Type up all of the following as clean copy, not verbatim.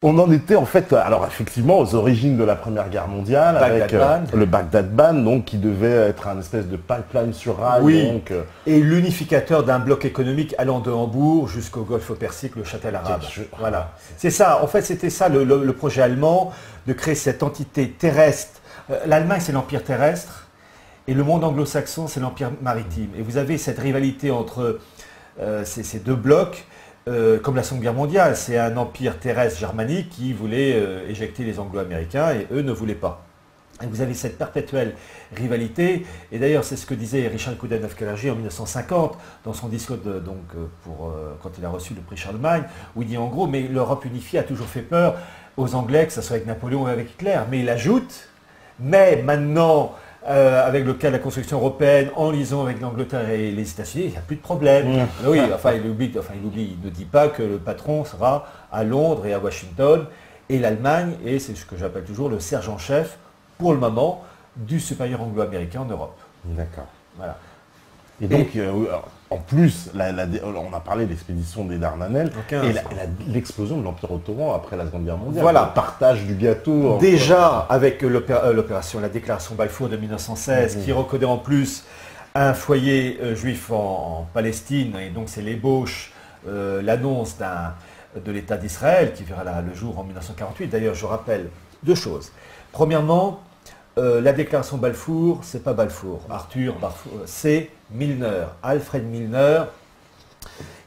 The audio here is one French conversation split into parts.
On en était en fait, alors effectivement, aux origines de la Première Guerre mondiale, avec le Baghdad Ban, donc qui devait être un espèce de pipeline sur rail. Oui, donc, et l'unificateur d'un bloc économique allant de Hambourg jusqu'au Golfe Persique, le Châtel arabe. Voilà, c'est ça, en fait c'était ça le projet allemand, de créer cette entité terrestre. L'Allemagne c'est l'empire terrestre, et le monde anglo-saxon c'est l'empire maritime. Et vous avez cette rivalité entre ces deux blocs. Comme la Seconde Guerre mondiale, c'est un empire terrestre germanique qui voulait éjecter les Anglo-Américains et eux ne voulaient pas. Et vous avez cette perpétuelle rivalité, et d'ailleurs c'est ce que disait Richard Coudenhove-Kalergi en 1950 dans son discours quand il a reçu le prix Charlemagne, où il dit en gros, mais l'Europe unifiée a toujours fait peur aux Anglais, que ce soit avec Napoléon ou avec Hitler, mais il ajoute, mais maintenant, avec le cas de la construction européenne, en liaison avec l'Angleterre et les États-Unis, il n'y a plus de problème. Oui, il ne dit pas que le patron sera à Londres et à Washington, et l'Allemagne, et c'est ce que j'appelle toujours le sergent-chef, pour le moment, du supérieur anglo-américain en Europe. D'accord. Voilà. Et donc, en plus, on a parlé de l'expédition des Dardanelles et l'explosion de l'Empire ottoman après la Seconde Guerre mondiale. Voilà. Le partage du gâteau. Déjà, avec l'opération, la déclaration Balfour de 1916, qui reconnaît en plus un foyer juif en Palestine, et donc c'est l'ébauche, l'annonce de l'État d'Israël qui verra le jour en 1948. D'ailleurs, je rappelle deux choses. Premièrement, la déclaration Balfour, c'est pas Balfour, c'est Milner, Alfred Milner,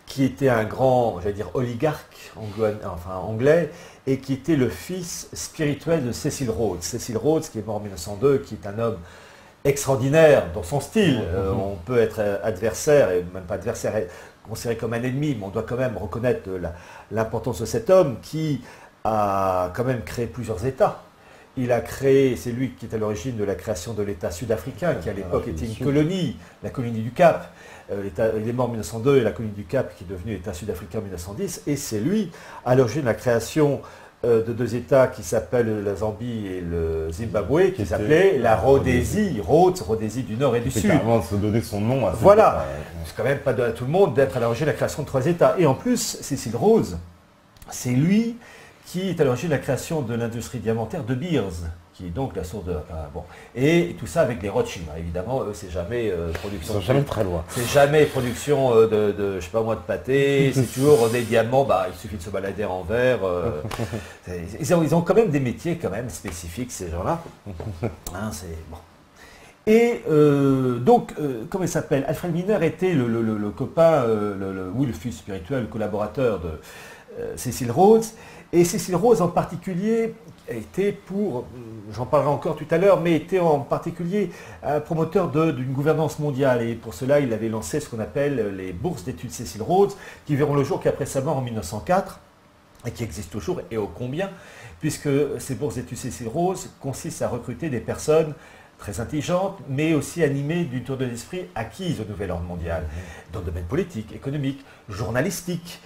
qui était un grand, j'allais dire, oligarque anglais, et qui était le fils spirituel de Cecil Rhodes. Cecil Rhodes, qui est mort en 1902, qui est un homme extraordinaire dans son style. On peut être adversaire, et même pas adversaire, considéré comme un ennemi, mais on doit quand même reconnaître l'importance de cet homme qui a quand même créé plusieurs États. Il a créé, c'est lui qui est à l'origine de la création de l'État sud-africain, qui à l'époque était une colonie, la colonie du Cap. Il est mort en 1902 et la colonie du Cap qui est devenue l'État sud-africain en 1910. Et c'est lui à l'origine de la création de deux États qui s'appellent la Zambie et le Zimbabwe, qui s'appelaient la Rhodésie, Rhodésie du Nord et du Sud. Avant de se donner son nom à voilà, c'est quand même pas donné à tout le monde d'être à l'origine de la création de trois États. Et en plus, Cecil Rhodes, c'est lui qui est à l'origine de la création de l'industrie diamantaire de Beers, qui est donc la source de... Et tout ça avec les Rothschild. Évidemment, eux, c'est jamais production... Ils sont jamais très loin. C'est jamais production je sais pas moi, de pâté, c'est toujours des diamants, il suffit de se balader en verre. Ils ont quand même des métiers quand même spécifiques, ces gens-là. C'est bon. Et donc, comment il s'appelle? Alfred Milner était le copain, le fils spirituel, le collaborateur de Cecil Rhodes. Et Cecil Rhodes en particulier était j'en parlerai encore tout à l'heure, mais était en particulier un promoteur d'une gouvernance mondiale. Et pour cela, il avait lancé ce qu'on appelle les bourses d'études Cecil Rhodes, qui verront le jour qu'après sa mort en 1904, et qui existent toujours, et ô combien, puisque ces bourses d'études Cecil Rhodes consistent à recruter des personnes très intelligentes, mais aussi animées d'une tour de l'esprit acquise au nouvel ordre mondial, dans le domaine politique, économique, journalistique.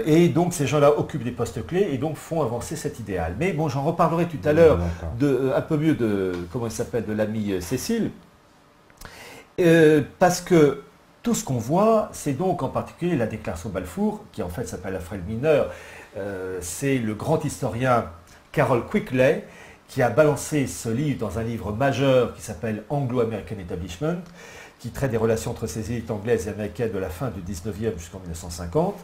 Et donc ces gens-là occupent des postes clés et donc font avancer cet idéal. Mais bon, j'en reparlerai tout à l'heure un peu mieux de l'ami Cécile. Parce que tout ce qu'on voit, c'est donc en particulier la déclaration Balfour, qui en fait s'appelle Alfred Milner. C'est le grand historien Carroll Quigley qui a balancé ce livre dans un livre majeur qui s'appelle Anglo-American Establishment, qui traite des relations entre ces élites anglaises et américaines de la fin du 19e jusqu'en 1950,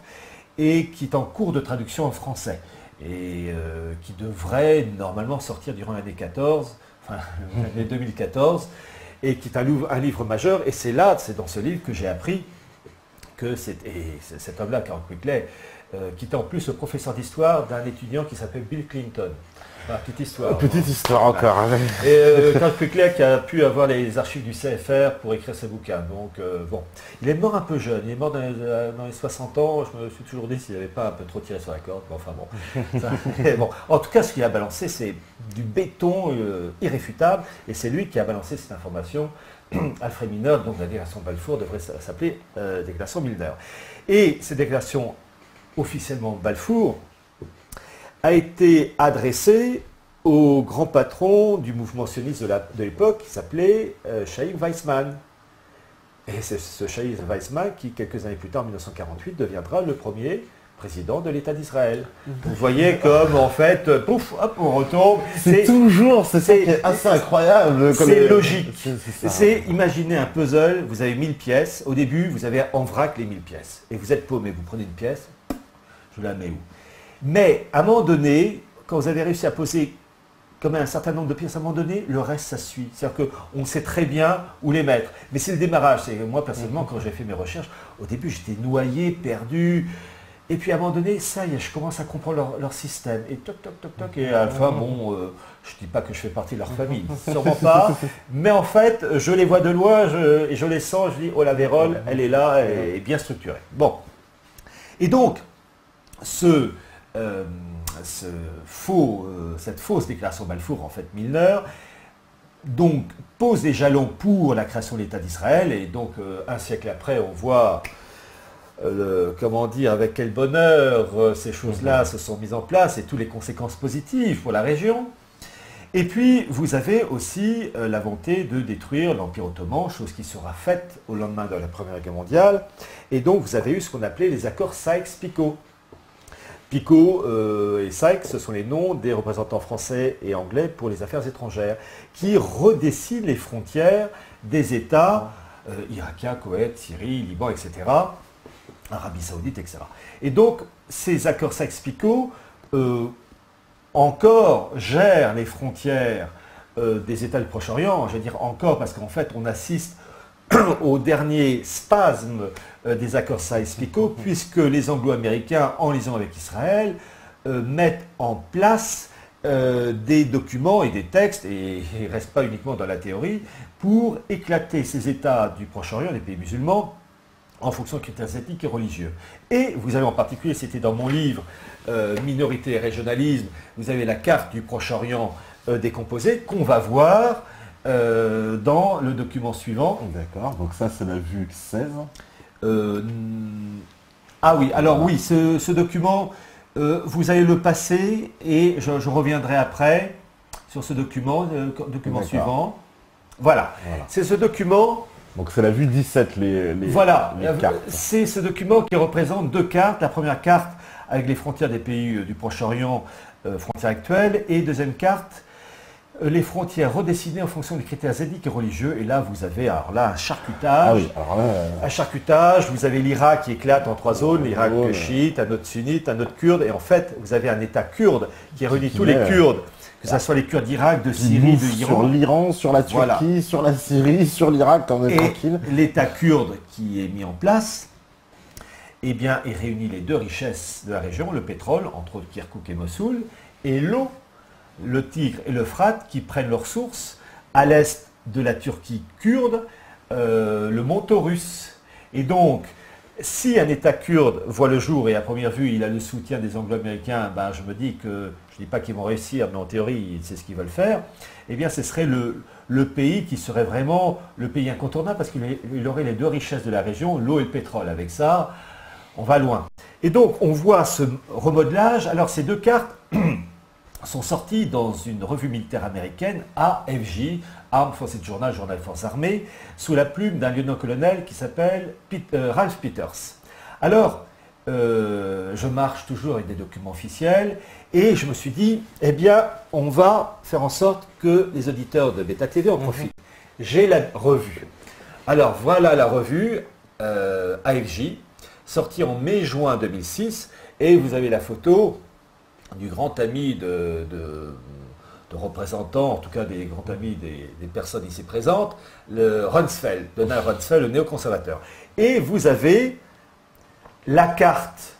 et qui est en cours de traduction en français, et qui devrait normalement sortir durant l'année 2014, et qui est un livre majeur, et c'est dans ce livre que j'ai appris que cet homme-là, Carroll Quigley, qui était en plus le professeur d'histoire d'un étudiant qui s'appelle Bill Clinton. Petite histoire. Petite histoire encore. Et Carroll Quigley qui a pu avoir les archives du CFR pour écrire ses bouquins. Donc bon, il est mort un peu jeune. Il est mort dans les 60 ans. Je me suis toujours dit s'il n'avait pas un peu trop tiré sur la corde. Enfin bon. Bon. En tout cas, ce qu'il a balancé, c'est du béton irréfutable. Et c'est lui qui a balancé cette information. Alfred Milner, donc la déclaration Balfour devrait s'appeler déclaration Milner. Et cette déclaration officiellement Balfour a été adressé au grand patron du mouvement sioniste de l'époque, qui s'appelait Chaim Weizmann. Et c'est ce Chaim Weizmann qui, quelques années plus tard, en 1948, deviendra le premier président de l'État d'Israël. Vous voyez comme en fait, pouf, hop, on retombe. C'est assez incroyable. C'est logique. C'est imaginer un puzzle, vous avez 1000 pièces, au début vous avez en vrac les 1000 pièces. Et vous êtes paumé, vous prenez une pièce, je la mets où? Mais à un moment donné, quand vous avez réussi à poser comme un certain nombre de pièces, à un moment donné, le reste, ça suit. C'est-à-dire qu'on sait très bien où les mettre. Mais c'est le démarrage. Moi, personnellement, quand j'ai fait mes recherches, au début, j'étais noyé, perdu. Et puis, à un moment donné, ça y est, je commence à comprendre leur système. Et toc, toc, toc, toc. Et à la fin, bon, je ne dis pas que je fais partie de leur famille. Sûrement pas. Mais en fait, je les vois de loin et je les sens. Je dis, oh, la vérole, elle est là, elle est bien structurée. Bon. Et donc, cette fausse déclaration Balfour, en fait, Milner, donc, pose des jalons pour la création de l'État d'Israël. Et donc, un siècle après, on voit, comment dire, avec quel bonheur ces choses-là se sont mises en place et toutes les conséquences positives pour la région. Et puis, vous avez aussi la volonté de détruire l'Empire ottoman, chose qui sera faite au lendemain de la Première Guerre mondiale. Et donc, vous avez eu ce qu'on appelait les accords Sykes-Picot. Picot et Sykes, ce sont les noms des représentants français et anglais pour les affaires étrangères, qui redessinent les frontières des États irakiens, Koweït, Syrie, Liban, etc., Arabie Saoudite, etc. Et donc, ces accords Sykes-Picot encore gèrent les frontières des États du Proche-Orient. Je veux dire encore parce qu'en fait, on assiste au dernier spasme des accords Sykes-Picot, puisque les Anglo-Américains, en liaison avec Israël, mettent en place des documents et des textes, et ils ne restent pas uniquement dans la théorie, pour éclater ces États du Proche-Orient, les pays musulmans, en fonction de critères ethniques et religieux. Et vous avez en particulier, c'était dans mon livre Minorité et régionalisme, vous avez la carte du Proche-Orient décomposée, qu'on va voir dans le document suivant. D'accord, donc ça c'est la vue 16. Ah oui, alors oui, ce document, vous allez le passer et je reviendrai après sur ce document, suivant. Voilà. C'est ce document. Donc c'est la vue 17, les cartes. C'est ce document qui représente deux cartes. La première carte avec les frontières des pays du Proche-Orient, frontières actuelles, et deuxième carte, les frontières redessinées en fonction des critères ethniques et religieux. Et là, vous avez un charcutage. Ah oui, un charcutage. Vous avez l'Irak qui éclate en trois zones. L'Irak chiite, un autre sunnite, un autre kurde. Et en fait, vous avez un État kurde qui réunit tous les Kurdes, que ce soit les Kurdes d'Irak, de Syrie, de l'Iran. Sur l'Iran, sur la Turquie, sur la Syrie, sur l'Irak, quand même tranquille. L'État kurde qui est mis en place, eh bien, il réunit les deux richesses de la région, le pétrole, entre autres Kirkouk et Mossoul, et l'eau, le Tigre et l'Euphrate, qui prennent leur source à l'est de la Turquie kurde, le mont Taurus. Et donc, si un État kurde voit le jour et à première vue il a le soutien des Anglo-Américains, ben, je me dis que, je ne dis pas qu'ils vont réussir, mais en théorie c'est ce qu'ils veulent faire, eh bien ce serait le pays qui serait vraiment le pays incontournable parce qu'il aurait les deux richesses de la région, l'eau et le pétrole. Avec ça, on va loin. Et donc on voit ce remodelage. Alors ces deux cartes sont sorties dans une revue militaire américaine, AFJ, Armed Forces Journal, Journal des Forces Armées, sous la plume d'un lieutenant-colonel qui s'appelle Ralph Peters. Alors, je marche toujours avec des documents officiels et je me suis dit, eh bien, on va faire en sorte que les auditeurs de Beta TV en profitent. J'ai la revue. Alors, voilà la revue AFJ, sortie en mai-juin 2006, et vous avez la photo du grand ami de représentants, en tout cas des grands amis des personnes ici présentes, le Rumsfeld, Donald Rumsfeld, le néoconservateur. Et vous avez la carte,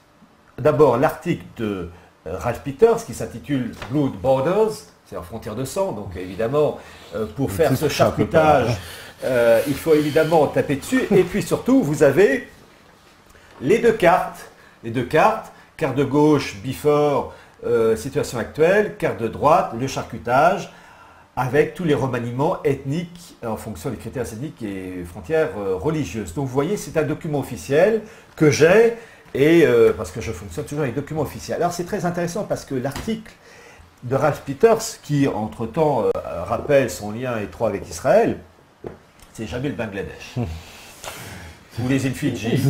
d'abord l'article de Ralph Peters qui s'intitule Blood Borders, c'est en frontière de sang, donc évidemment, pour faire ce charcutage, il faut évidemment taper dessus. Et puis surtout, vous avez les deux cartes, carte de gauche, before, situation actuelle, carte de droite, le charcutage, avec tous les remaniements ethniques en fonction des critères ethniques et frontières religieuses. Donc vous voyez, c'est un document officiel que j'ai, et parce que je fonctionne toujours avec documents officiels. Alors c'est très intéressant parce que l'article de Ralph Peters, qui entre-temps rappelle son lien étroit avec Israël, c'est jamais le Bangladesh. ou les îles Fidji,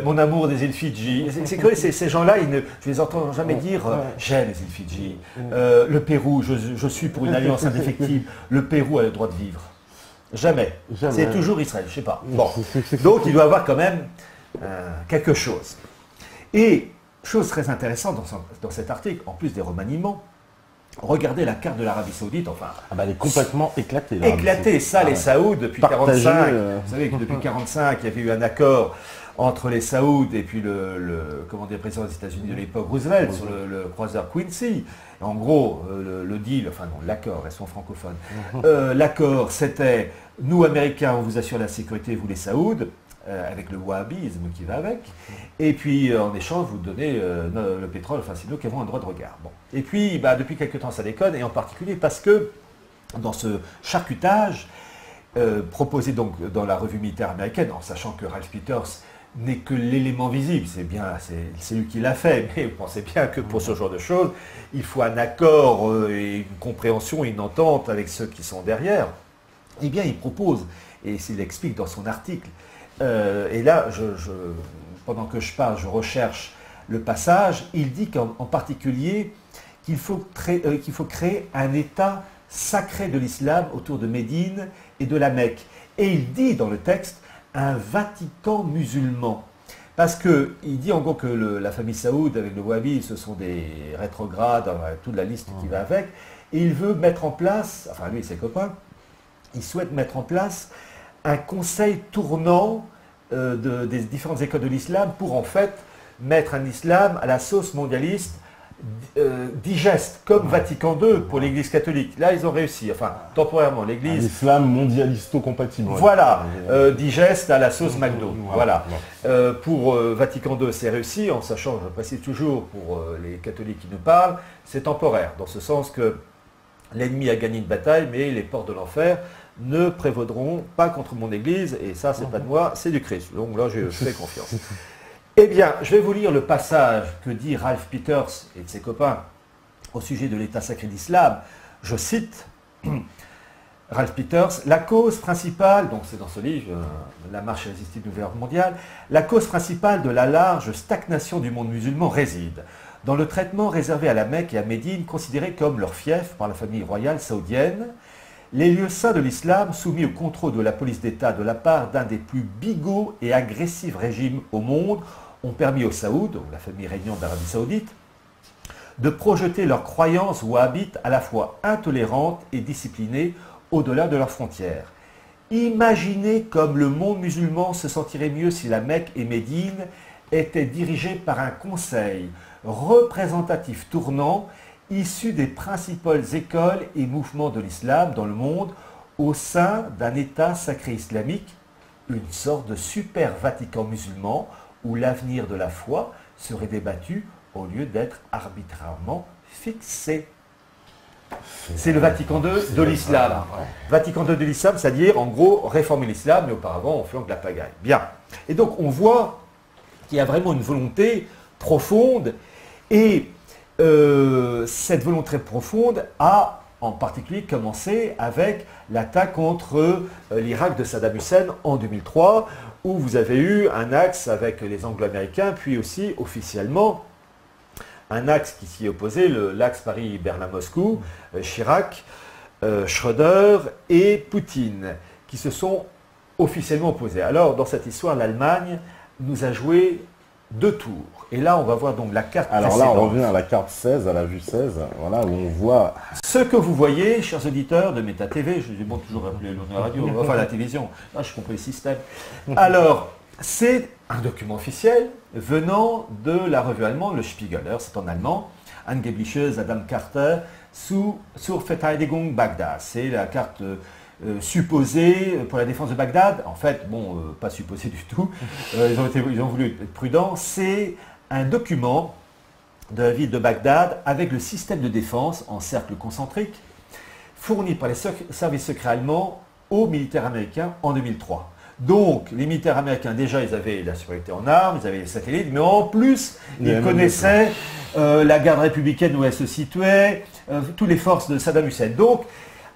mon amour des îles Fidji. C'est que ces gens-là, je les entends jamais dire j'aime les îles Fidji. Le Pérou, je suis pour une alliance indéfectible. Le Pérou a le droit de vivre. Jamais. C'est toujours Israël, je sais pas. Bon. Donc il doit y avoir quand même quelque chose. Et chose très intéressante dans cet article, en plus des remaniements, regardez la carte de l'Arabie Saoudite, enfin... Ah bah elle est complètement éclatée. Éclatée, ça, les Saouds, depuis 1945. Vous savez que depuis 1945, il y avait eu un accord entre les Saouds et puis le président des États-Unis de l'époque, Roosevelt, sur le croiseur Quincy. En gros, le deal, enfin non, l'accord, restons francophones. L'accord, c'était, nous, Américains, on vous assure la sécurité, vous les Saouds, avec le wahhabisme qui va avec. Et puis, en échange, vous donnez le pétrole, enfin, c'est nous qui avons un droit de regard. Bon. Et puis, depuis quelques temps, ça déconne, et en particulier parce que, dans ce charcutage, proposé donc dans la revue militaire américaine, en sachant que Ralph Peters n'est que l'élément visible, c'est lui qui l'a fait, mais vous pensez bien que pour ce genre de choses, il faut un accord et une compréhension, une entente avec ceux qui sont derrière. Eh bien, il propose, et s'il explique dans son article, et là, pendant que je parle, je recherche le passage, il dit qu'en particulier qu'il faut créer un État sacré de l'islam autour de Médine et de la Mecque. Et il dit dans le texte un Vatican musulman. Parce qu'il dit en gros que la famille Saoud avec le Wahhabi, ce sont des rétrogrades, toute la liste qui va avec, et il veut mettre en place, enfin lui et ses copains, il souhaite mettre en place un conseil tournant des différentes écoles de l'islam pour en fait mettre un islam à la sauce mondialiste digeste, comme Vatican II pour l'Église catholique. Là, ils ont réussi, enfin, temporairement, l'Église... L'islam mondialisto-compatible. Voilà, digeste à la sauce McDo. Voilà. Pour Vatican II, c'est réussi, en sachant, je précise toujours, pour les catholiques qui nous parlent, c'est temporaire, dans ce sens que l'ennemi a gagné une bataille, mais les portes de l'enfer ne prévaudront pas contre mon Église, et ça, c'est pas de moi, c'est du Christ. Donc là, je fais confiance. Eh bien, je vais vous lire le passage que dit Ralph Peters et de ses copains au sujet de l'État sacré d'Islam. Je cite Ralph Peters, la cause principale, donc c'est dans ce livre, La marche irrésistible du gouvernement mondial, la cause principale de la large stagnation du monde musulman réside dans le traitement réservé à la Mecque et à Médine, considérés comme leur fief par la famille royale saoudienne. Les lieux saints de l'islam, soumis au contrôle de la police d'État de la part d'un des plus bigots et agressifs régimes au monde, ont permis aux Saouds, la famille régnante d'Arabie Saoudite, de projeter leurs croyances wahhabites à la fois intolérantes et disciplinées au-delà de leurs frontières. Imaginez comme le monde musulman se sentirait mieux si la Mecque et Médine étaient dirigées par un conseil représentatif tournant issu des principales écoles et mouvements de l'islam dans le monde au sein d'un État sacré islamique, une sorte de super Vatican musulman où l'avenir de la foi serait débattu au lieu d'être arbitrairement fixé. C'est le Vatican II de l'islam. Ouais. Vatican II de l'islam, c'est-à-dire, en gros, réformer l'islam, mais auparavant, on flanque la pagaille. Bien. Et donc, on voit qu'il y a vraiment une volonté profonde, et cette volonté profonde a en particulier commencé avec l'attaque contre l'Irak de Saddam Hussein en 2003, où vous avez eu un axe avec les Anglo-Américains, puis aussi officiellement un axe qui s'y opposait, l'axe Paris-Berlin-Moscou, Chirac, Schröder et Poutine, qui se sont officiellement opposés. Alors, dans cette histoire, l'Allemagne nous a joué 2 tours. Et là, on va voir donc la carte précédente. Alors là, on revient à la carte 16, à la vue 16, voilà, où on voit... Ce que vous voyez, chers auditeurs de Méta TV, je dis bon, toujours appeler la radio, enfin la télévision, là, je comprends le système. Alors, c'est un document officiel venant de la revue allemande, le Spiegel. C'est en allemand, Angebliche Adam Carter zur Verteidigung Bagdad. C'est la carte supposée pour la défense de Bagdad. En fait, bon, pas supposée du tout. Ils ont voulu être prudents. C'est un document de la ville de Bagdad avec le système de défense en cercle concentrique fourni par les services secrets allemands aux militaires américains en 2003. Donc, les militaires américains, déjà, ils avaient la sécurité en armes, ils avaient les satellites, mais en plus, ils connaissaient la garde républicaine où elle se situait, toutes les forces de Saddam Hussein. Donc,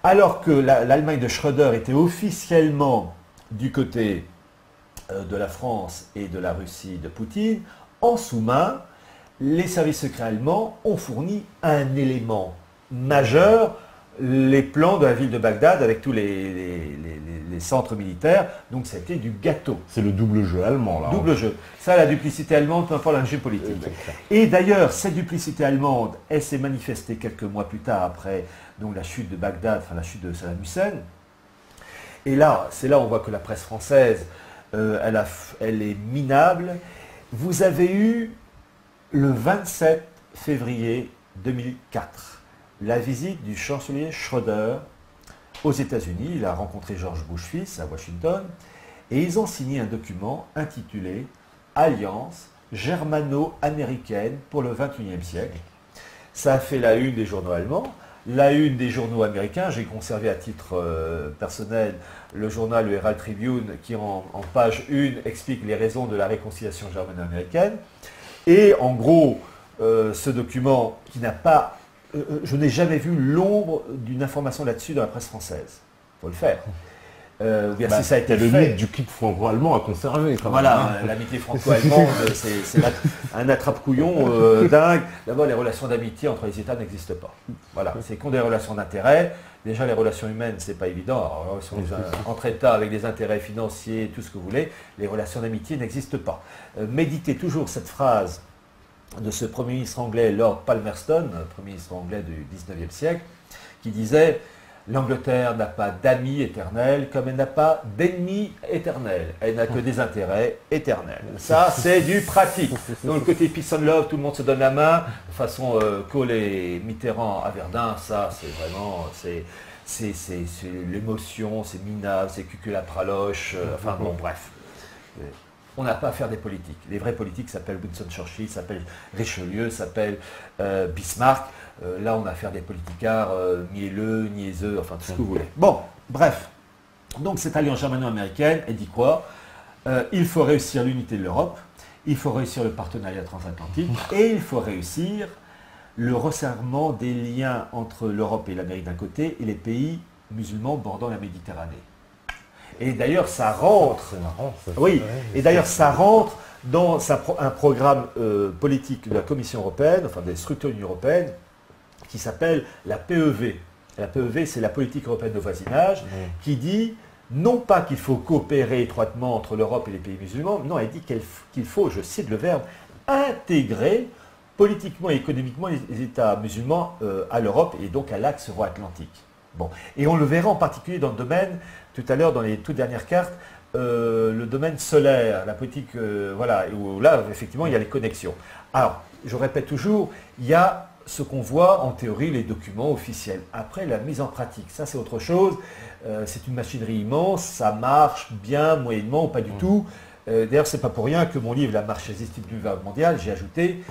alors que l'Allemagne de Schröder était officiellement du côté de la France et de la Russie de Poutine, en sous-main, les services secrets allemands ont fourni un élément majeur, les plans de la ville de Bagdad avec tous les centres militaires. Donc c'était du gâteau. C'est le double jeu allemand, là. Double jeu. Ça, la duplicité allemande, peu importe la géopolitique. Et d'ailleurs, cette duplicité allemande, elle s'est manifestée quelques mois plus tard après donc, la chute de Bagdad, enfin la chute de Saddam Hussein. Et là, c'est là où on voit que la presse française, elle est minable. Vous avez eu le 27 février 2004 la visite du chancelier Schröder aux États-Unis. Il a rencontré George Bush fils à Washington et ils ont signé un document intitulé Alliance germano-américaine pour le XXIe siècle. Ça a fait la une des journaux allemands, la une des journaux américains. J'ai conservé à titre personnel le journal le Herald Tribune qui en page 1 explique les raisons de la réconciliation germano-américaine. Et en gros, ce document qui n'a pas... je n'ai jamais vu l'ombre d'une information là-dessus dans la presse française. Il faut le faire. Si ça a été le fait. mythe du clic franco-allemand à conserver. Voilà, l'amitié franco-allemande, c'est un attrape-couillon dingue. D'abord, les relations d'amitié entre les États n'existent pas. Voilà, c'est qu'on des relations d'intérêt. Déjà, les relations humaines, c'est pas évident. Alors, entre États avec des intérêts financiers, tout ce que vous voulez, les relations d'amitié n'existent pas. Méditez toujours cette phrase de ce Premier ministre anglais, Lord Palmerston, Premier ministre anglais du XIXe siècle, qui disait « L'Angleterre n'a pas d'amis éternels comme elle n'a pas d'ennemis éternels. Elle n'a que des intérêts éternels. » Ça, c'est du pratique. Dans le côté peace and love, tout le monde se donne la main. De façon Kohl et Mitterrand à Verdun, ça, c'est vraiment... C'est l'émotion, c'est minable, c'est cuculapraloche, enfin bon, bref. On n'a pas à faire des politiques. Les vrais politiques s'appellent Winston Churchill, s'appellent Richelieu, s'appellent Bismarck. Là, on a à faire des politicards mielleux, niaiseux, enfin tout ce que vous voulez. Bon, bref. Donc cette alliance germano-américaine, elle dit quoi? Il faut réussir l'unité de l'Europe, il faut réussir le partenariat transatlantique et il faut réussir le resserrement des liens entre l'Europe et l'Amérique d'un côté et les pays musulmans bordant la Méditerranée. Et d'ailleurs, ça rentre. C'est marrant, ça. Oui, et d'ailleurs, ça rentre dans un programme politique de la Commission européenne, enfin des structures de l'Union européenne, qui s'appelle la PEV. La PEV, c'est la politique européenne de voisinage, qui dit non pas qu'il faut coopérer étroitement entre l'Europe et les pays musulmans, non, elle dit qu'il faut, je cite le verbe, intégrer politiquement et économiquement les États musulmans à l'Europe et donc à l'axe euro-atlantique. Bon. Et on le verra en particulier dans le domaine, tout à l'heure dans les toutes dernières cartes, le domaine solaire, la politique, voilà, où là effectivement il y a les connexions. Alors, je répète toujours, il y a ce qu'on voit en théorie, les documents officiels. Après, la mise en pratique, ça c'est autre chose. C'est une machinerie immense, ça marche bien, moyennement ou pas du tout. D'ailleurs, c'est pas pour rien que mon livre, La marche irrésistible du Verbe mondial, j'ai ajouté,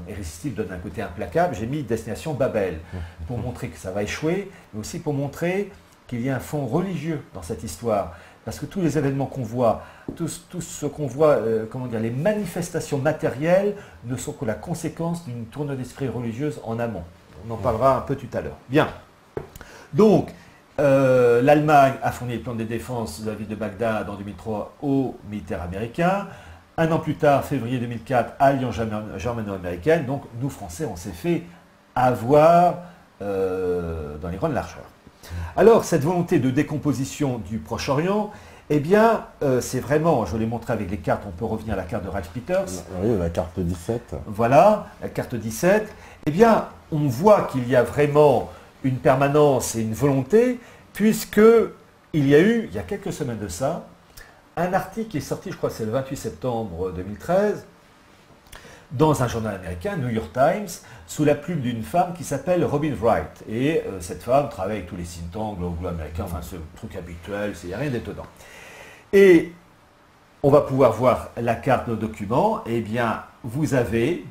irrésistible donne un côté implacable, j'ai mis Destination Babel, pour montrer que ça va échouer, mais aussi pour montrer qu'il y a un fond religieux dans cette histoire. Parce que tous les événements qu'on voit, tout ce qu'on voit, comment dire, les manifestations matérielles ne sont que la conséquence d'une tournure d'esprit religieuse en amont. On en parlera un peu tout à l'heure. Bien. Donc, l'Allemagne a fourni le plan de défense de la ville de Bagdad en 2003 aux militaires américains. Un an plus tard, février 2004, alliance germano-américaine. Donc, nous, Français, on s'est fait avoir dans les grandes largeurs. Alors, cette volonté de décomposition du Proche-Orient, eh bien, c'est vraiment, je l'ai montré avec les cartes, on peut revenir à la carte de Ralph Peters. Oui, la carte 17. Voilà, la carte 17. Eh bien, on voit qu'il y a vraiment une permanence et une volonté, puisqu'il y a eu, il y a quelques semaines de ça, un article qui est sorti, je crois que c'est le 28 septembre 2013, dans un journal américain, New York Times, sous la plume d'une femme qui s'appelle Robin Wright. Et cette femme travaille avec tous les think tanks anglo-américains, enfin ce truc habituel, il n'y a rien d'étonnant. Et on va pouvoir voir la carte de document. Eh bien, vous avez...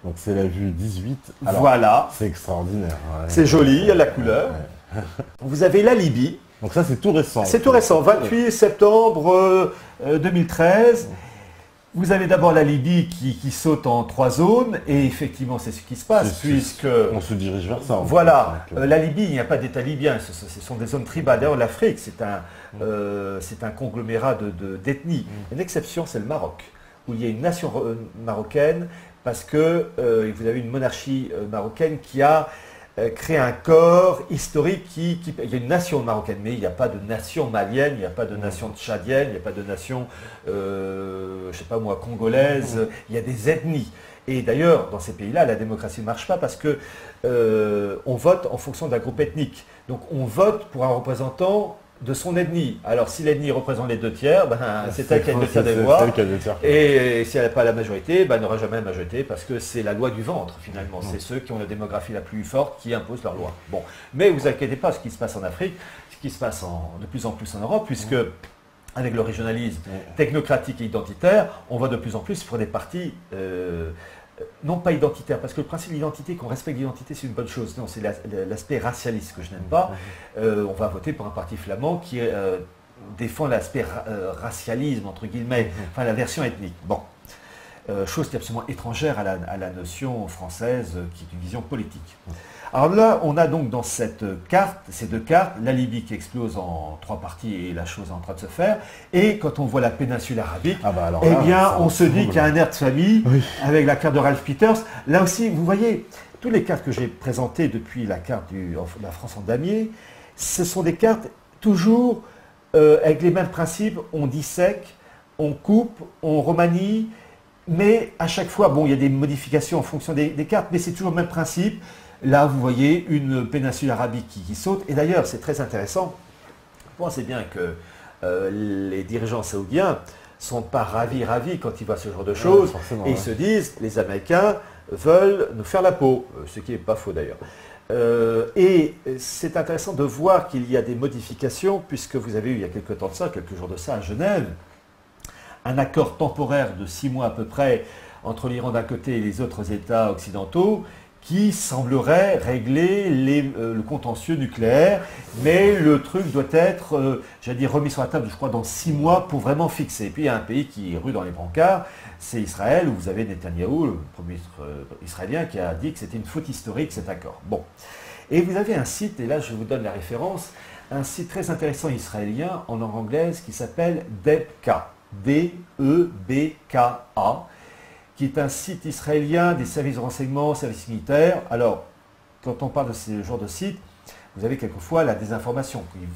Donc c'est la vue 18. Alors, voilà. C'est extraordinaire. Ouais. C'est joli, il y a la couleur. Ouais. Vous avez la Libye. Donc ça c'est tout récent. C'est tout récent, 28 septembre 2013. Vous avez d'abord la Libye qui saute en 3 zones, et effectivement c'est ce qui se passe, puisque... On se dirige vers ça. Voilà, la Libye, il n'y a pas d'État libyen, ce sont des zones tribales. D'ailleurs l'Afrique, c'est un conglomérat d'ethnies. Une exception, c'est le Maroc, où il y a une nation marocaine, parce que vous avez une monarchie marocaine qui a créé un corps historique il y a une nation marocaine, mais il n'y a pas de nation malienne, il n'y a pas de nation tchadienne, il n'y a pas de nation, je sais pas moi, congolaise, il y a des ethnies. Et d'ailleurs, dans ces pays-là, la démocratie ne marche pas parce que on vote en fonction d'un groupe ethnique. Donc on vote pour un représentant de son ethnie. Alors si l'ethnie représente les 2 tiers, c'est elle qui a les 2 tiers des voix. Et si elle n'a pas la majorité, elle n'aura jamais la majorité parce que c'est la loi du ventre finalement. C'est ceux qui ont la démographie la plus forte qui imposent leur loi. Bon. Mais vous inquiétez pas, ce qui se passe en Afrique, ce qui se passe de plus en plus en Europe, puisque avec le régionalisme technocratique et identitaire, on va de plus en plus pour des partis non pas identitaires, parce que le principe d'identité, qu'on respecte l'identité, c'est une bonne chose. Non, c'est l'aspect racialiste que je n'aime pas. On va voter pour un parti flamand qui défend l'aspect racialisme, entre guillemets, enfin la version ethnique. Bon. Chose qui est absolument étrangère à la notion française, qui est une vision politique. Alors là, on a donc dans ces 2 cartes, la Libye qui explose en 3 parties et la chose est en train de se faire. Et quand on voit la péninsule arabique, on se dit qu'il y a un air de famille avec la carte de Ralph Peters. Là aussi, vous voyez, toutes les cartes que j'ai présentées depuis la carte de la France en damier, ce sont des cartes toujours avec les mêmes principes. On dissèque, on coupe, on remanie, mais à chaque fois, bon, il y a des modifications en fonction des cartes, mais c'est toujours le même principe. Là, vous voyez une péninsule arabique qui saute. Et d'ailleurs, c'est très intéressant. Vous pensez bien que les dirigeants saoudiens ne sont pas ravis quand ils voient ce genre de choses. Et ils se disent, les Américains veulent nous faire la peau. Ce qui n'est pas faux d'ailleurs. Et c'est intéressant de voir qu'il y a des modifications, puisque vous avez eu il y a quelques temps de ça, quelques jours de ça à Genève, un accord temporaire de 6 mois à peu près entre l'Iran d'un côté et les autres États occidentaux, qui semblerait régler le contentieux nucléaire, mais le truc doit être, remis sur la table, je crois, dans 6 mois pour vraiment fixer. Et puis il y a un pays qui rue dans les brancards, c'est Israël, où vous avez Netanyahou, le Premier ministre israélien, qui a dit que c'était une faute historique cet accord. Bon. Et vous avez un site, et là je vous donne la référence, un site très intéressant israélien en langue anglaise qui s'appelle Debka, D-E-B-K-A, qui est un site israélien des services de renseignement, services militaires. Alors, quand on parle de ce genre de site, vous avez quelquefois la désinformation. Il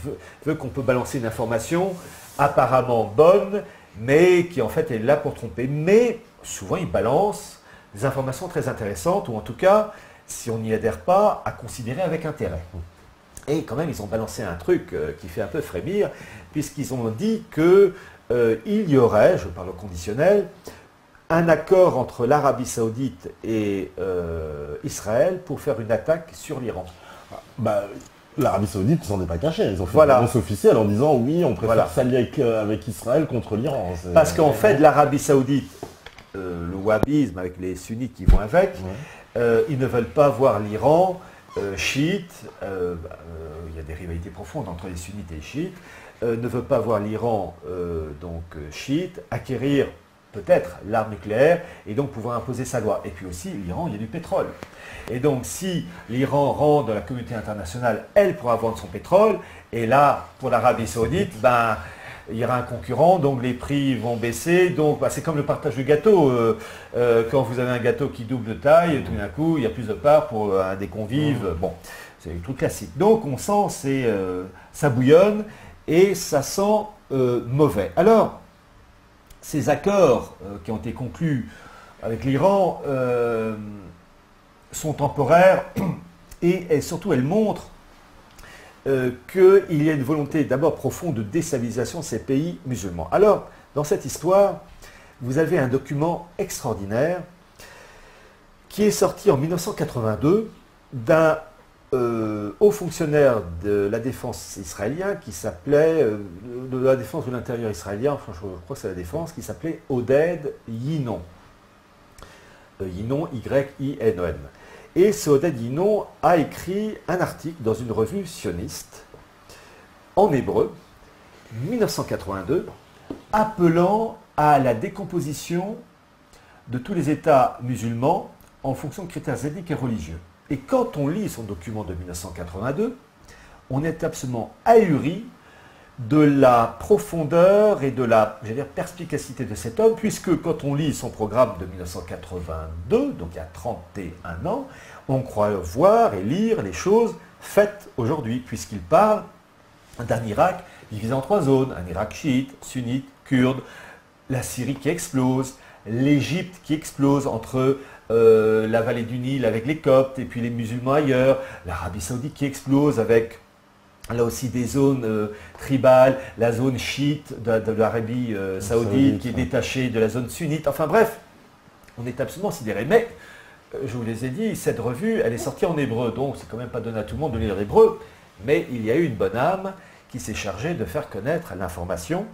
veut qu'on peut balancer une information apparemment bonne, mais qui en fait est là pour tromper. Mais souvent, il balance des informations très intéressantes, ou en tout cas, si on n'y adhère pas, à considérer avec intérêt. Et quand même, ils ont balancé un truc qui fait un peu frémir, puisqu'ils ont dit qu'il y aurait, je parle au conditionnel, un accord entre l'Arabie Saoudite et Israël pour faire une attaque sur l'Iran. L'Arabie Saoudite ne s'en est pas cachée. Ils ont fait une annonce officielle en disant oui, on préfère s'allier avec Israël contre l'Iran. Parce qu'en fait, l'Arabie Saoudite, le wahhabisme avec les sunnites qui vont avec, ils ne veulent pas voir l'Iran chiite. Il y a des rivalités profondes entre les sunnites et les chiites. Ne veut pas voir l'Iran chiite acquérir peut-être l'arme nucléaire et donc pouvoir imposer sa loi. Et puis aussi, l'Iran, il y a du pétrole. Et donc, si l'Iran rentre dans la communauté internationale, elle pourra vendre son pétrole. Et là, pour l'Arabie Saoudite, il y aura un concurrent, donc les prix vont baisser. Donc, c'est comme le partage du gâteau. Quand vous avez un gâteau qui double de taille, tout d'un coup, il y a plus de part pour un des convives. Bon, c'est le truc classique. Donc, on sent, ça bouillonne et ça sent mauvais. Alors, ces accords qui ont été conclus avec l'Iran sont temporaires et surtout elles montrent qu'il y a une volonté d'abord profonde de déstabilisation de ces pays musulmans. Alors, dans cette histoire, vous avez un document extraordinaire qui est sorti en 1982 d'un haut fonctionnaire de la défense israélien qui s'appelait, de la défense de l'intérieur israélien, enfin je crois que c'est la défense, qui s'appelait Oded Yinon. Yinon, Y-I-N-O-N. Et ce Oded Yinon a écrit un article dans une revue sioniste, en hébreu, 1982, appelant à la décomposition de tous les États musulmans en fonction de critères ethniques et religieux. Et quand on lit son document de 1982, on est absolument ahuri de la profondeur et de la perspicacité de cet homme, puisque quand on lit son programme de 1982, donc il y a 31 ans, on croit voir et lire les choses faites aujourd'hui, puisqu'il parle d'un Irak divisé en 3 zones, un Irak chiite, sunnite, kurde, la Syrie qui explose, l'Égypte qui explose entre la vallée du Nil avec les Coptes et puis les musulmans ailleurs, l'Arabie Saoudite qui explose avec là aussi des zones tribales, la zone chiite de l'Arabie Saoudite qui est détachée de la zone sunnite. Enfin bref, on est absolument sidéré. Mais, je vous les ai dit, cette revue, elle est sortie en hébreu, donc c'est quand même pas donné à tout le monde de lire l'hébreu, mais il y a eu une bonne âme qui s'est chargée de faire connaître l'information.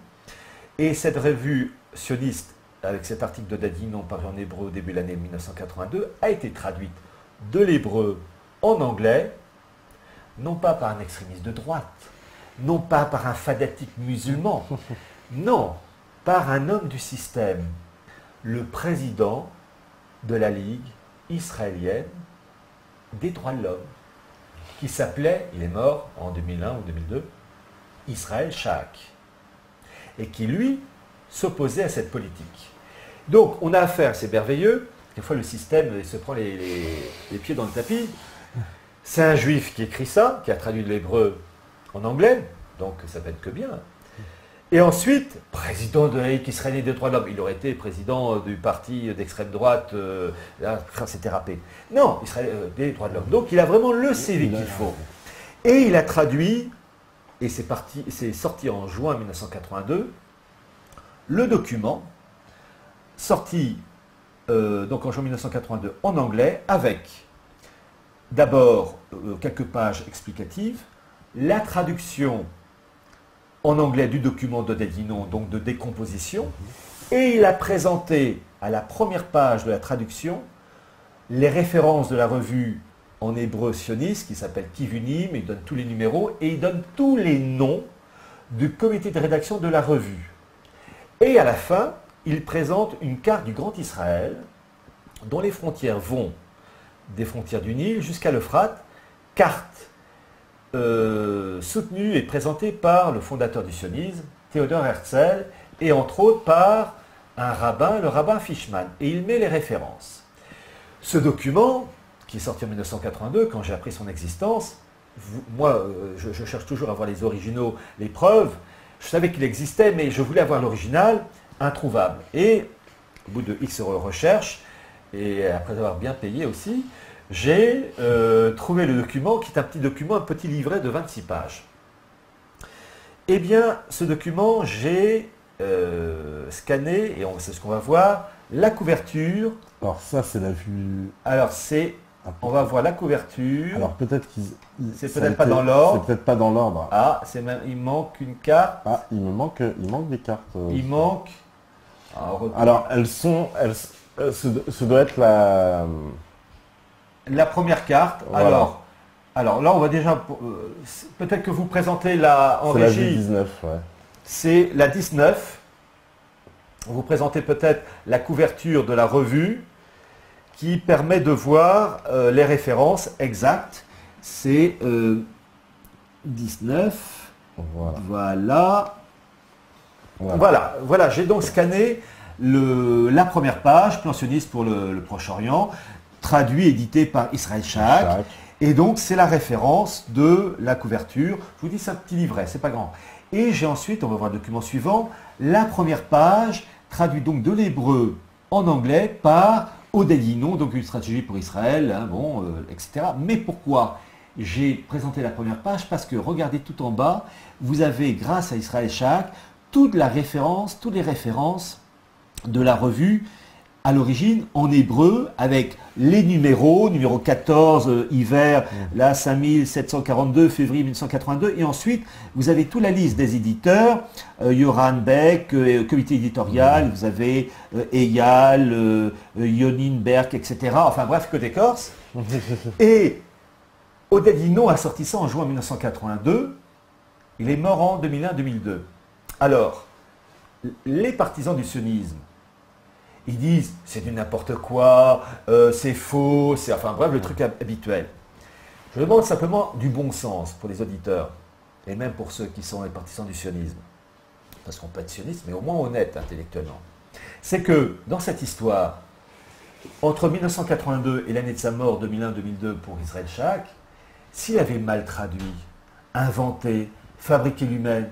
Et cette revue sioniste, avec cet article de Dadinon paru en hébreu au début de l'année 1982, a été traduite de l'hébreu en anglais, non pas par un extrémiste de droite, non pas par un fanatique musulman, non, par un homme du système, le président de la Ligue israélienne des droits de l'homme, qui s'appelait, il est mort en 2001 ou 2002, Israël Shaak, et qui, lui, s'opposait à cette politique. Donc, on a affaire, c'est merveilleux, des fois le système il se prend les pieds dans le tapis. C'est un juif qui écrit ça, qui a traduit de l'hébreu en anglais, donc ça va être que bien. Et ensuite, président de la Ligue israélienne des droits de l'homme, il aurait été président du parti d'extrême droite, là, c'était râpé. Non, Israël des droits de l'homme. Donc il a vraiment le CV qu'il faut. Et il a traduit, et c'est sorti en juin 1982, le document, sorti donc en juin 1982 en anglais, avec d'abord quelques pages explicatives, la traduction en anglais du document de Dadinon, donc de décomposition, et il a présenté à la première page de la traduction les références de la revue en hébreu sioniste qui s'appelle Kivunim, il donne tous les numéros et il donne tous les noms du comité de rédaction de la revue. Et à la fin, il présente une carte du Grand Israël dont les frontières vont des frontières du Nil jusqu'à l'Euphrate, carte soutenue et présentée par le fondateur du sionisme, Théodore Herzl, et entre autres par un rabbin, le rabbin Fishman. Et il met les références. Ce document, qui est sorti en 1982, quand j'ai appris son existence, moi, je cherche toujours à voir les originaux, les preuves. Je savais qu'il existait, mais je voulais avoir l'original, introuvable. Et au bout de X recherches, et après avoir bien payé aussi, j'ai trouvé le document, qui est un petit document, un petit livret de 26 pages. Eh bien, ce document, j'ai scanné, et c'est ce qu'on va voir, la couverture. Alors ça, c'est la vue... Alors on va voir la couverture. Alors peut-être qu'ils... C'est peut-être pas dans l'ordre. C'est peut-être pas dans l'ordre. Ah, il manque une carte. Ah, il manque des cartes. Il manque... Alors, ce doit être la première carte. Voilà. Alors là, on va déjà... peut-être que vous présentez la en régie. C'est la 19, ouais. C'est la 19. Vous présentez peut-être la couverture de la revue qui permet de voir les références exactes. C'est 19. Voilà. J'ai donc scanné la première page, plan sioniste pour le Proche-Orient, traduit, édité par Israël Shaak. Et donc, c'est la référence de la couverture. Je vous dis, c'est un petit livret, c'est pas grand. Et j'ai ensuite, on va voir le document suivant, la première page, traduite donc de l'hébreu en anglais par Dadinon, donc une stratégie pour Israël, etc. Mais pourquoi j'ai présenté la première page? Parce que, regardez tout en bas, vous avez, grâce à Israël Shaak, toutes les références de la revue à l'origine en hébreu avec les numéros, numéro 14, hiver, là 5742, février 1982, et ensuite vous avez toute la liste des éditeurs, Yoran Beck, comité éditorial, vous avez Eyal, Yonin Berk, etc. Enfin bref, côté corse. Et Dadinon a sorti ça en juin 1982, il est mort en 2001-2002. Alors, les partisans du sionisme, ils disent c'est du n'importe quoi, c'est faux, c'est enfin bref le truc habituel. Je demande simplement du bon sens pour les auditeurs, et même pour ceux qui sont les partisans du sionisme, parce qu'on peut être sioniste, mais au moins honnête intellectuellement. C'est que dans cette histoire, entre 1982 et l'année de sa mort, 2001-2002 pour Israël Shack, s'il avait mal traduit, inventé, fabriqué lui-même,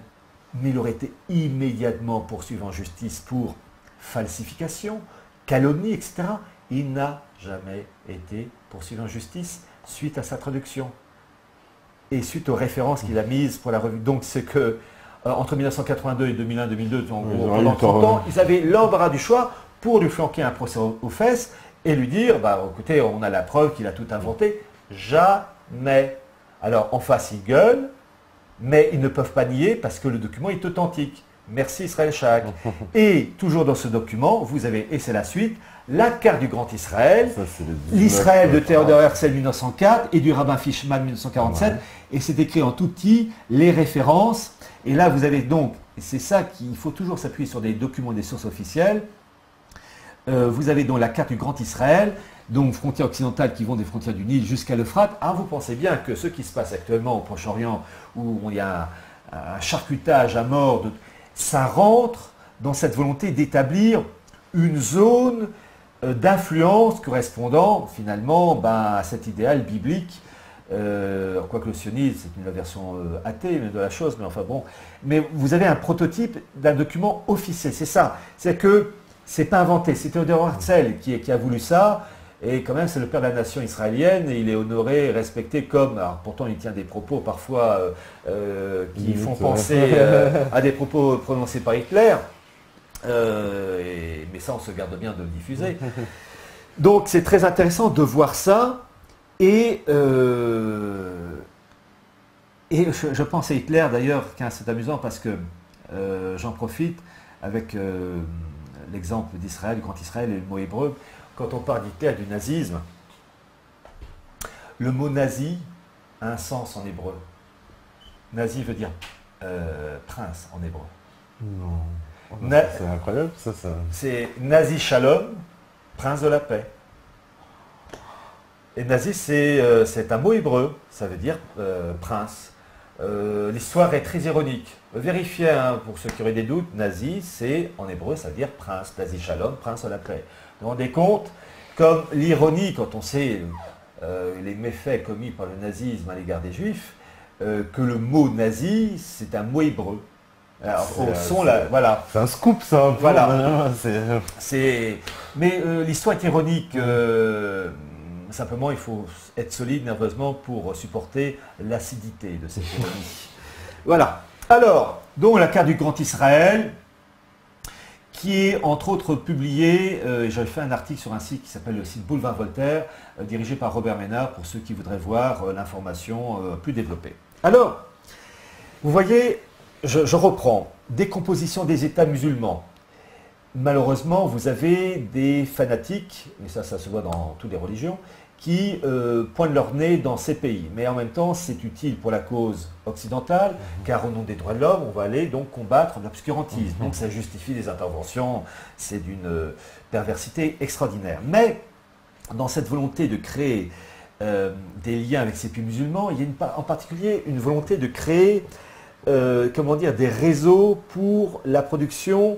mais il aurait été immédiatement poursuivi en justice pour falsification, calomnie, etc. Il n'a jamais été poursuivi en justice suite à sa traduction et suite aux références qu'il a mises pour la revue. Donc c'est que entre 1982 et 2001-2002, pendant 30 ans, ils avaient l'embarras du choix pour lui flanquer un procès aux fesses et lui dire, bah écoutez, on a la preuve qu'il a tout inventé. Jamais. Alors en face, ils gueulent, mais ils ne peuvent pas nier parce que le document est authentique. Merci Israël Shack. Et toujours dans ce document, vous avez, et c'est la suite, la carte du Grand Israël, l'Israël de Theodor Herzl 1904 et du rabbin Fishman 1947, ouais. Et c'est écrit en tout petit, les références. Et là, vous avez donc, et c'est ça qu'il faut toujours s'appuyer sur des documents, des sources officielles, vous avez donc la carte du Grand Israël, donc frontières occidentales qui vont des frontières du Nil jusqu'à l'Euphrate. Ah, vous pensez bien que ce qui se passe actuellement au Proche-Orient, où il y a un charcutage à mort, ça rentre dans cette volonté d'établir une zone d'influence correspondant finalement à cet idéal biblique. Quoique le sionisme, c'est une version athée de la chose, mais enfin bon. Mais vous avez un prototype d'un document officiel, c'est ça. C'est que c'est pas inventé, c'est Theodor Herzl qui a voulu ça, et quand même c'est le père de la nation israélienne, et il est honoré, respecté comme, alors pourtant il tient des propos parfois qui font penser à des propos prononcés par Hitler, mais ça on se garde bien de le diffuser. Donc c'est très intéressant de voir ça. Et je pense à Hitler d'ailleurs, c'est amusant parce que j'en profite avec l'exemple d'Israël, du Grand Israël et le mot hébreu. Quand on parle d'Hitler, du nazisme, le mot nazi a un sens en hébreu. Nazi veut dire prince en hébreu. Non. C'est incroyable ça. C'est Nazi Shalom, prince de la paix. Et nazi, c'est un mot hébreu, ça veut dire prince. L'histoire est très ironique. Vérifiez, pour ceux qui auraient des doutes, nazi, c'est en hébreu, ça veut dire prince. Nazi Shalom, prince de la paix. Vous vous rendez compte, comme l'ironie, quand on sait les méfaits commis par le nazisme à l'égard des juifs, que le mot nazi, c'est un mot hébreu. Alors, voilà. C'est un scoop, ça. Voilà. Mais l'histoire est ironique. Simplement, il faut être solide nerveusement pour supporter l'acidité de cette ironie. Voilà. Alors, donc la carte du Grand Israël, qui est entre autres publiée, j'avais fait un article sur un site qui s'appelle le site Boulevard Voltaire, dirigé par Robert Ménard, pour ceux qui voudraient voir l'information plus développée. Alors, vous voyez, je reprends, décomposition des États musulmans. Malheureusement, vous avez des fanatiques, et ça se voit dans toutes les religions, qui pointent leur nez dans ces pays. Mais en même temps, c'est utile pour la cause occidentale, car au nom des droits de l'homme, on va aller donc combattre l'obscurantisme. Donc ça justifie des interventions, c'est d'une perversité extraordinaire. Mais dans cette volonté de créer des liens avec ces pays musulmans, il y a en particulier une volonté de créer des réseaux pour la production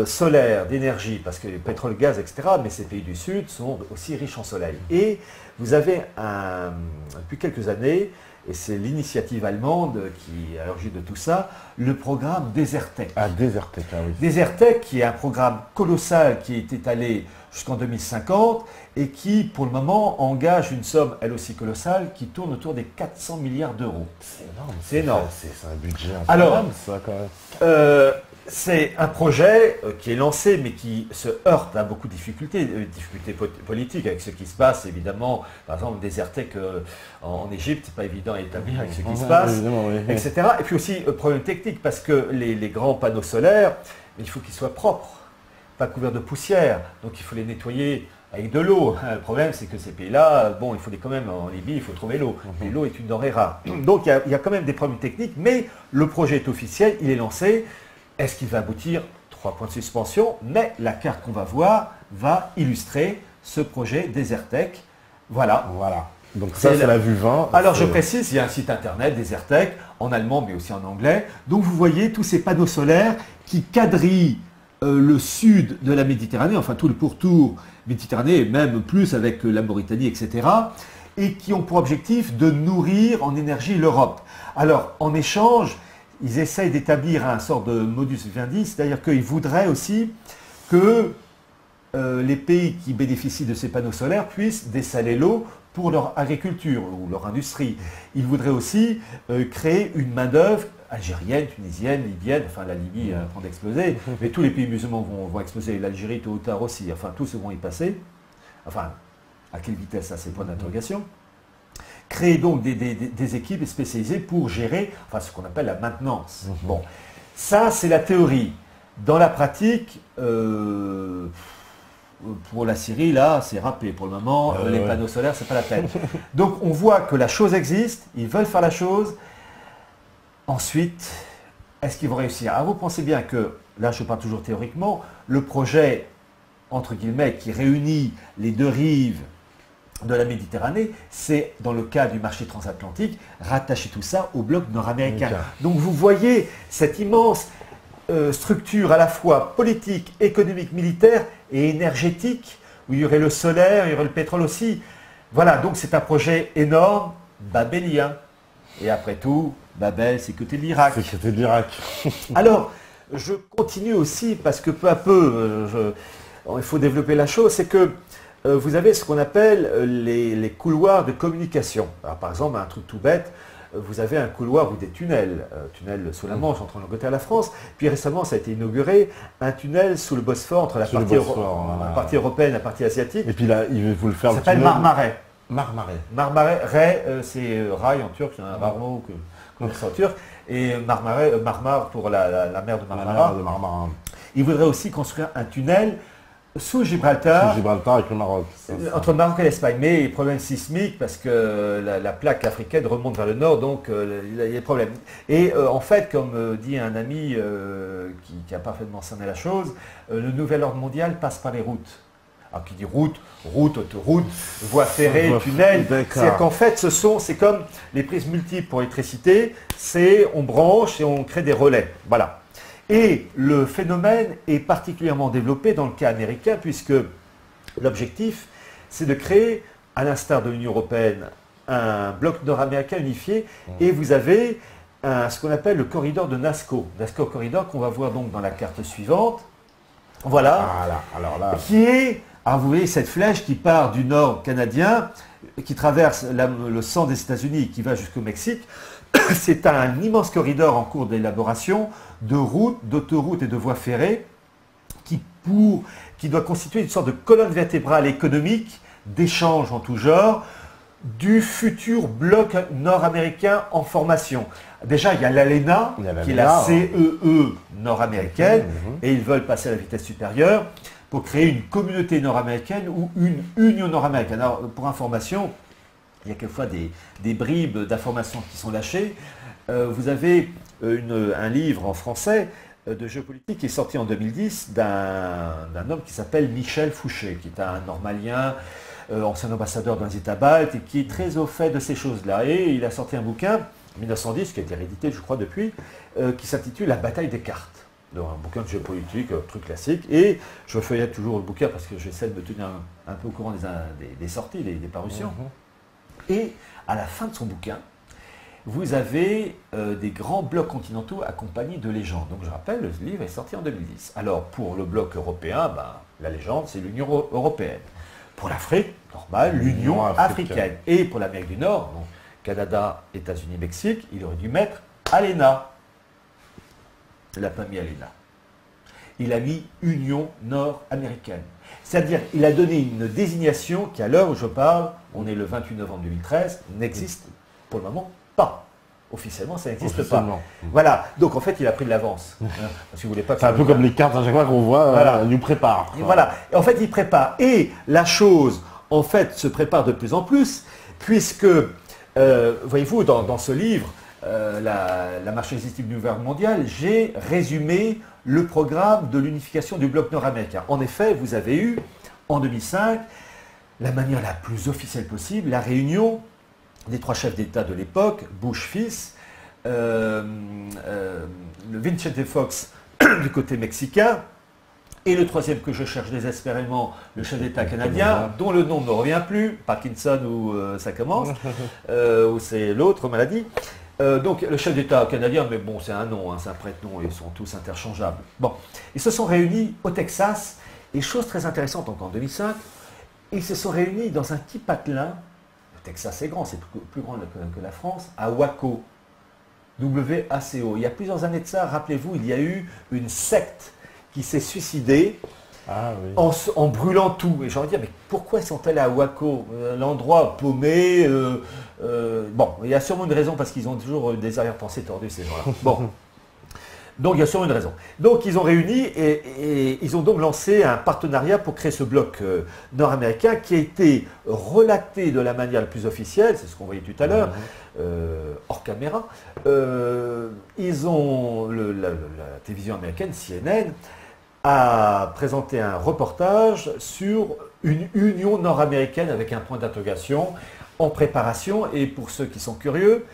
solaire, d'énergie, parce que le pétrole, gaz, etc., mais ces pays du Sud sont aussi riches en soleil. Et vous avez, depuis quelques années, et c'est l'initiative allemande qui est à l'origine de tout ça, le programme Desertec. Ah, Desertec, ah oui. Desertec, qui est un programme colossal qui est étalé jusqu'en 2050 et qui, pour le moment, engage une somme, elle aussi colossale, qui tourne autour des 400 milliards d'euros. C'est énorme. C'est énorme. C'est un budget incroyable, ça, quand même. C'est un projet qui est lancé, mais qui se heurte à beaucoup de difficultés politiques avec ce qui se passe, évidemment. Par exemple, Desertec en Égypte, c'est pas évident à établir avec ce qui se passe, etc. Et puis aussi, problème technique, parce que les grands panneaux solaires, il faut qu'ils soient propres, pas couverts de poussière. Donc il faut les nettoyer avec de l'eau. Le problème, c'est que ces pays-là, bon, il faut quand même, en Libye, il faut trouver l'eau. Et l'eau est une denrée rare. Donc il y a quand même des problèmes techniques, mais le projet est officiel, il est lancé. Est-ce qu'il va aboutir? 3 points de suspension, mais la carte qu'on va voir va illustrer ce projet Desertec. Voilà. Voilà. Donc ça, c'est la vue 20. Alors je précise, il y a un site internet, Desertec, en allemand mais aussi en anglais. Donc vous voyez tous ces panneaux solaires qui quadrillent le sud de la Méditerranée, enfin tout le pourtour Méditerranée, et même plus avec la Mauritanie, etc. Et qui ont pour objectif de nourrir en énergie l'Europe. Alors en échange, ils essayent d'établir un sort de modus vivendi, c'est-à-dire qu'ils voudraient aussi que les pays qui bénéficient de ces panneaux solaires puissent dessaler l'eau pour leur agriculture ou leur industrie. Ils voudraient aussi créer une main-d'œuvre algérienne, tunisienne, libyenne, enfin la Libye est en train d'exploser, mais tous les pays musulmans vont exploser, l'Algérie tôt ou tard aussi, enfin tous vont y passer. Enfin, à quelle vitesse, ça c'est point d'interrogation. Créer donc des équipes spécialisées pour gérer enfin, ce qu'on appelle la maintenance. Bon, ça c'est la théorie. Dans la pratique, pour la Syrie, là, c'est râpé. Pour le moment, les panneaux solaires, c'est pas la peine. Donc, on voit que la chose existe, ils veulent faire la chose. Ensuite, est-ce qu'ils vont réussir? Alors, vous pensez bien que, là, je parle toujours théoriquement, le projet, entre guillemets, qui réunit les deux rives de la Méditerranée, c'est, dans le cas du marché transatlantique, rattacher tout ça au bloc nord-américain. Donc, vous voyez cette immense structure à la fois politique, économique, militaire et énergétique, où il y aurait le solaire, il y aurait le pétrole aussi. Voilà, donc c'est un projet énorme, babélien. Et après tout, Babel, c'est côté de l'Irak. C'est côté de l'Irak. Alors, je continue aussi, parce que peu à peu, il faut développer la chose, c'est que vous avez ce qu'on appelle les couloirs de communication. Alors, par exemple, un truc tout bête, vous avez un couloir ou des tunnels, tunnel sous la Manche entre l'Angleterre et la France. Puis récemment, ça a été inauguré un tunnel sous le Bosphore entre la partie européenne et la partie asiatique. Et puis là, il veut vous le faire. Ça s'appelle Marmarais. Marmarais, c'est rail en turc, c'est un marmot comme ça en turc. Et Marmar pour la mer de Marmara. Il voudrait aussi construire un tunnel sous Gibraltar. Sous Gibraltar avec le Maroc. Entre le Maroc et l'Espagne. Mais problème sismique parce que la plaque africaine remonte vers le nord, donc il y a des problèmes. Et en fait, comme dit un ami qui a parfaitement cerné la chose, le nouvel ordre mondial passe par les routes. Alors qui dit route, autoroute, voie ferrée, tunnel. C'est qu'en fait, c'est comme les prises multiples pour l'électricité, on branche et on crée des relais. Voilà. Et le phénomène est particulièrement développé dans le cas américain, puisque l'objectif, c'est de créer, à l'instar de l'Union européenne, un bloc nord-américain unifié, et vous avez ce qu'on appelle le corridor de Nazca. Nazca Corridor, qu'on va voir donc dans la carte suivante. Voilà. Alors là. Qui est, alors vous voyez cette flèche qui part du nord canadien, qui traverse le centre des États-Unis, qui va jusqu'au Mexique. C'est un immense corridor en cours d'élaboration de routes, d'autoroutes et de voies ferrées qui doit constituer une sorte de colonne vertébrale économique d'échanges en tout genre du futur bloc nord-américain en formation. Déjà, il y a l'ALENA, qui est la CEE nord-américaine, et ils veulent passer à la vitesse supérieure pour créer une communauté nord-américaine ou une union nord-américaine. Alors, pour information, il y a quelquefois des bribes d'informations qui sont lâchées. Vous avez un livre en français de géopolitique qui est sorti en 2010 d'un homme qui s'appelle Michel Fouché, qui est un normalien, ancien ambassadeur dans les États baltes et qui est très au fait de ces choses-là. Et il a sorti un bouquin, 1910, qui a été réédité, je crois, depuis, qui s'intitule La bataille des cartes. Donc, un bouquin de géopolitique, truc classique. Et je feuillette toujours le bouquin parce que j'essaie de me tenir un peu au courant des sorties, des parutions. Et à la fin de son bouquin, vous avez des grands blocs continentaux accompagnés de légendes. Donc je rappelle, le livre est sorti en 2010. Alors pour le bloc européen, la légende c'est l'Union européenne. Pour l'Afrique, normal, l'Union africaine. Et pour l'Amérique du Nord, donc Canada, États-Unis, Mexique, il aurait dû mettre ALENA. Il n'a pas mis ALENA. Il a mis Union nord-américaine. C'est-à-dire, il a donné une désignation qui, à l'heure où je parle, on est le 28 novembre 2013, n'existe pour le moment pas. Officiellement, ça n'existe pas. Voilà. Donc, en fait, il a pris de l'avance. Parce qu'il voulait pas. C'est un peu comme les cartes à chaque fois qu'on voit, voilà. Il nous prépare. Et voilà. Et en fait, il prépare. Et la chose, en fait, se prépare de plus en plus, puisque, voyez-vous, dans ce livre, la marche législative du gouvernement mondial, j'ai résumé le programme de l'unification du bloc nord-américain. En effet, vous avez eu, en 2005, la manière la plus officielle possible, la réunion des 3 chefs d'État de l'époque, Bush fils, le Vicente Fox du côté mexicain, et le 3e que je cherche désespérément, le chef d'État canadien, dont le nom ne me revient plus, Parkinson ou ça commence, ou c'est l'autre maladie. Donc le chef d'État canadien, mais bon c'est un nom, hein, c'est un prête-nom, ils sont tous interchangeables. Bon, ils se sont réunis au Texas, et chose très intéressante encore en 2005, ils se sont réunis dans un petit patelin, le Texas est grand, c'est plus grand que la France, à Waco, W-A-C-O. Il y a plusieurs années de ça, rappelez-vous, il y a eu une secte qui s'est suicidée en brûlant tout. Et j'ai envie de dire, mais pourquoi sont allés à Waco, l'endroit paumé bon, il y a sûrement une raison, parce qu'ils ont toujours des arrière-pensées tordues, ces gens-là. Bon. Donc il y a sûrement une raison. Donc ils ont réuni et ils ont donc lancé un partenariat pour créer ce bloc nord-américain qui a été relaté de la manière la plus officielle, c'est ce qu'on voyait tout à l'heure, hors caméra. Ils ont, la télévision américaine, CNN, a présenté un reportage sur une union nord-américaine avec un point d'interrogation en préparation. Et pour ceux qui sont curieux,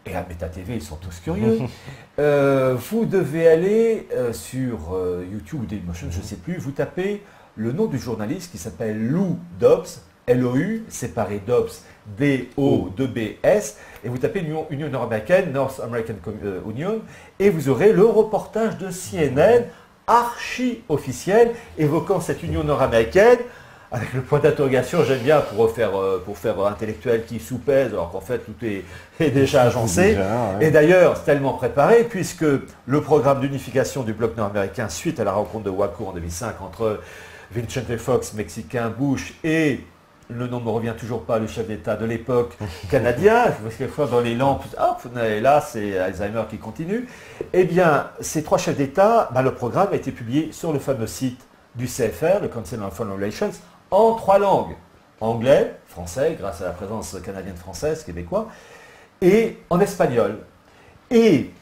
et à Meta TV, ils sont tous curieux, vous devez aller sur YouTube ou Dailymotion, je ne sais plus, vous tapez le nom du journaliste qui s'appelle Lou Dobbs, L-O-U, séparé Dobbs, D-O-2-B-S, et vous tapez Union nord-américaine, North American Union, et vous aurez le reportage de CNN archi-officiel évoquant cette union nord-américaine, avec le point d'interrogation, j'aime bien pour faire intellectuel qui sous-pèse, alors qu'en fait tout est déjà agencé. Et d'ailleurs, c'est tellement préparé, puisque le programme d'unification du bloc nord-américain, suite à la rencontre de Waco en 2005 entre Vicente Fox, mexicain, Bush, et le nom ne me revient toujours pas, le chef d'État de l'époque canadien, parce que quelquefois dans les lampes, hop, et là c'est Alzheimer qui continue. Eh bien, ces 3 chefs d'État, le programme a été publié sur le fameux site du CFR, le Council on Foreign Relations, en 3 langues. Anglais, français, grâce à la présence canadienne-française, québécois, et en espagnol. Et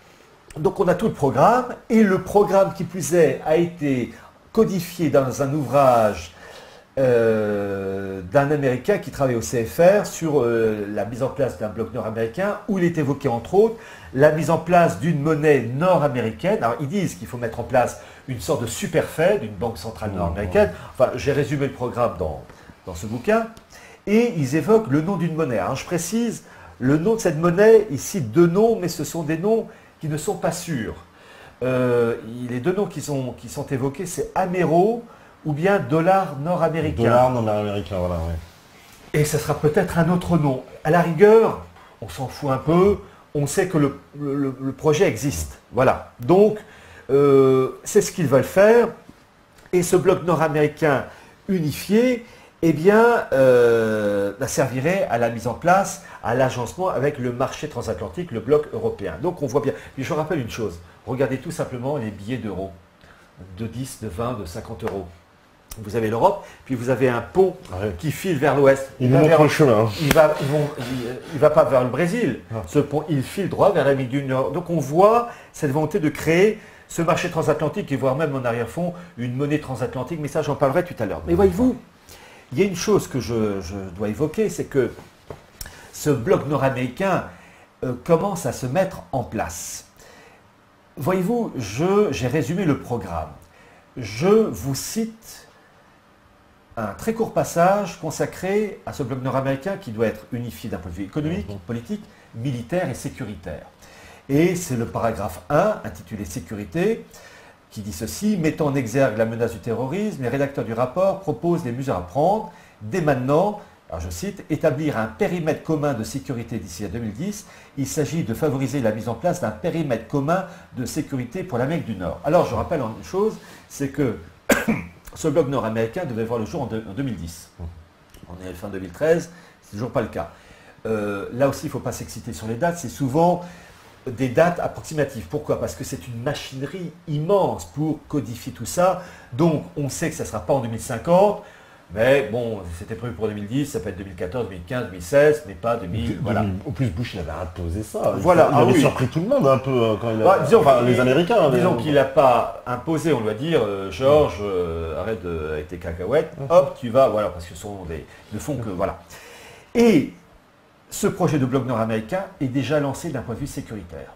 donc on a tout le programme, et le programme qui plus est a été codifié dans un ouvrage d'un Américain qui travaille au CFR sur la mise en place d'un bloc nord-américain, où il est évoqué entre autres la mise en place d'une monnaie nord-américaine. Alors ils disent qu'il faut mettre en place une sorte de super-Fed, une banque centrale nord-américaine. Enfin, j'ai résumé le programme dans ce bouquin, et ils évoquent le nom d'une monnaie. Alors je précise, le nom de cette monnaie, ils citent 2 noms, mais ce sont des noms qui ne sont pas sûrs. Les 2 noms qui sont évoqués, c'est Amero ou bien dollar nord-américain. Dollar nord-américain, voilà, oui. Et ce sera peut-être un autre nom. À la rigueur, on s'en fout un peu, on sait que le projet existe. Voilà. Donc, c'est ce qu'ils veulent faire. Et ce bloc nord-américain unifié, eh bien, servirait à la mise en place, à l'agencement avec le marché transatlantique, le bloc européen. Donc, on voit bien. Et je rappelle une chose. Regardez tout simplement les billets d'euros. De 10, de 20, de 50 euros. Vous avez l'Europe, puis vous avez un pont qui file vers l'ouest. Il montre le chemin. Il ne va pas vers le Brésil. Ce pont, il file droit vers l'Amérique du Nord. Donc on voit cette volonté de créer ce marché transatlantique et voire même en arrière-fond une monnaie transatlantique. Mais ça, j'en parlerai tout à l'heure. Mais voyez-vous, il y a une chose que je dois évoquer, c'est que ce bloc nord-américain commence à se mettre en place. Voyez-vous, j'ai résumé le programme. Je vous cite un très court passage consacré à ce bloc nord-américain qui doit être unifié d'un point de vue économique, politique, militaire et sécuritaire. Et c'est le paragraphe 1, intitulé « Sécurité », qui dit ceci: « Mettant en exergue la menace du terrorisme, les rédacteurs du rapport proposent des mesures à prendre dès maintenant. » Alors je cite, « établir un périmètre commun de sécurité d'ici à 2010. Il s'agit de favoriser la mise en place d'un périmètre commun de sécurité pour l'Amérique du Nord. » Alors je rappelle une chose, c'est que ce bloc nord-américain devait voir le jour en 2010. On est fin 2013, c'est toujours pas le cas. Là aussi, il ne faut pas s'exciter sur les dates, c'est souvent des dates approximatives. Pourquoi? Parce que c'est une machinerie immense pour codifier tout ça. Donc on sait que ça ne sera pas en 2050. Mais bon, c'était prévu pour 2010, ça peut être 2014, 2015, 2016, mais pas 2000. Voilà. Au plus, Bush, il avait imposé ça. Voilà. Il avait surpris tout le monde un peu quand il a... disons, les Américains. Disons qu'il n'a pas imposé, on doit dire, Georges, arrête avec tes cacahuètes, hop, tu vas, voilà, parce que ce sont des... ne font que, voilà. Et ce projet de bloc nord-américain est déjà lancé d'un point de vue sécuritaire.